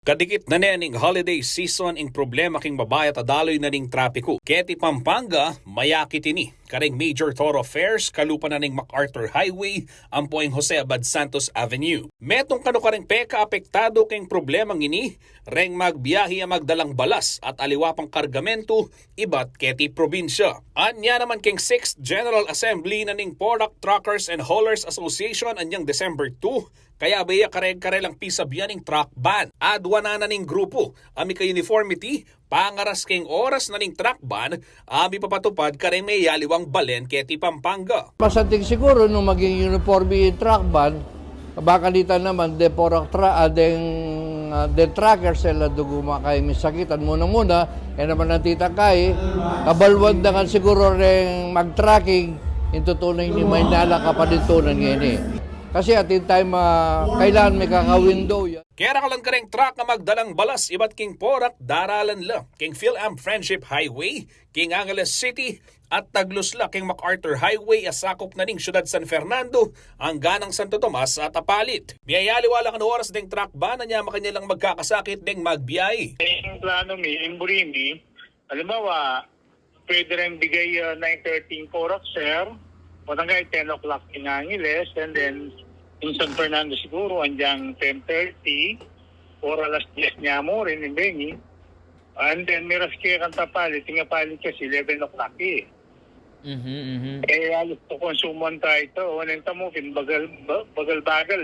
Kadikit na ning holiday season ing problema king babayat adaloy na ning trapiko. Keti Pampanga, mayakit ini. Karing major thoroughfares, kalupa na ning MacArthur Highway, ang poing Jose Abad Santos Avenue. Metong kano karing peka apektado king problemang ini, reng magbiyahi ang magdalang balas at aliwapang kargamento, ibat keti probinsya. Anya naman king 6th General Assembly na ning Pork Truckers and Haulers Association anyang December 2, kaya baya kareg-karelang pisabian ning truck ban. Adwa na ning grupo, ami ka uniformity, pangaras king oras na ning truck ban, ami papatupad kareng may yaliwang balen keti Pampanga. Masanting siguro nung maging uniforme yung truck ban, baka dito naman de truckers sila duguma kay misakitan muna naman natita kay kabalwag na kan siguro ring mag-tracking into tunay ni may nala kapaditunan ngayon eh. Kasi atin time kailangan may kaka-window yan. Kaya kalang kareng truck na magdalang balas ibat king Porac daralan la king Phil-Am Friendship Highway, king Angeles City at Taglusla king MacArthur Highway asakop na ning siyudad San Fernando ang ganang Santo Tomas at Apalit. Biyayaliwala kan oras ding truck ban na niya makanyalang magkakasakit ding magbiyahe. Yung plano mi, yung Burimi, halimbawa, pwede rin bigay 9:13 Porac, sir. Matangay 10 o'clock in Angeles, and then in San Fernando siguro, andyang 10:30, or alas 10 niya mo rin in Benny. And then miras kaya kang tapalit, tinga palit kasi 11 o'clock eh. Eh, alos to konsuman tayo ito. Wanenta mo, bagal-bagal,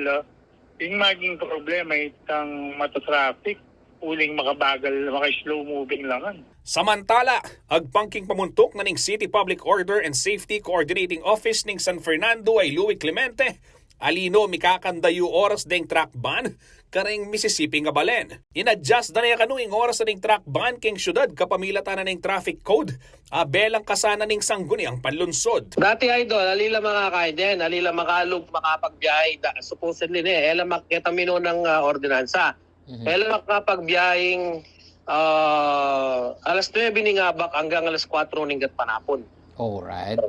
yung maging problema itang matatraffic, uling makabagal, maka-slow moving langan. Samantala, agpangking pamuntok na ning City Public Order and Safety Coordinating Office ning San Fernando ay Louie Clemente, alino mikakandayo oras ding truck ban, karing Mississippi nga balen. In-adjust na niya kanuing oras na ning truck ban king syudad kapamilatan na ning traffic code, abelang kasana ning sangguniang panlunsod. Dati idol, alila makakain alila makalog makapagbiyahe, supposedly ela makitamino ng ordinansa. Ela makapagbiyahe alas 9 ni ngabak hanggang alas 4 ning panapon. Alright.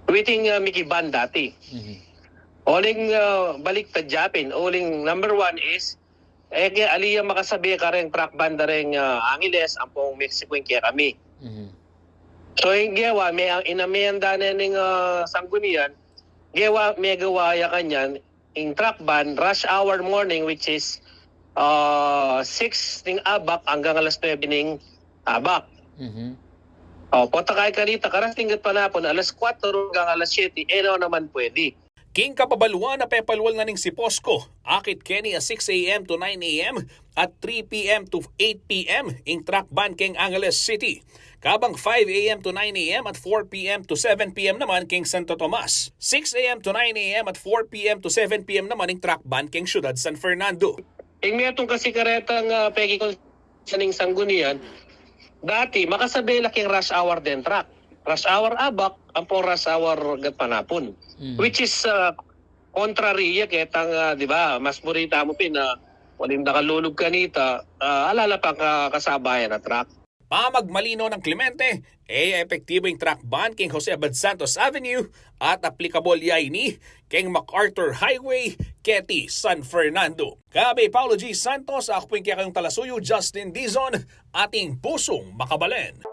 Waiting Mickey Ban dati. Oling balik ta Japin, oling number 1 is kaya aliya makasabi ka rin truck banda rin Angeles ang pong Mexico yung kaya kami. So yung gawa, may inamenda na ng sanggunian, gawa may gawaya kanyan, yung truck ban, rush hour morning which is 6 ning abak hanggang alas 9 ning abak. Punta kay kanita, karating at panapon, alas 4 hanggang alas 7, naman pwede. King kapabaluan na pepalwal na ning si Posco, akit Kenny 6 a.m. to 9 a.m. at 3 p.m. to 8 p.m. ing truck ban king Angeles City. Kabang 5 a.m. to 9 a.m. at 4 p.m. to 7 p.m. naman king Santo Tomas. 6 a.m. to 9 a.m. at 4 p.m. to 7 p.m. naman ing truck ban king Ciudad San Fernando. May itong kasi karetang peki kong saning sanggunian, dati makasabi laking rush hour din truck. Rush hour abak, ang pong rush hour panapon. Which is contrary ketang, di ba, mas murita mo pin na waling nakalulog kanita, alala pa kasabayan na truck. Pamagmalino ng Clemente, epektibo yung truck ban king Jose Abad Santos Avenue at aplikabol yay ni king MacArthur Highway, Keti, San Fernando. Kabe Paulo G. Santos, ako po yung kaya kayong talasuyo, Justin Dizon, ating pusong makabalen.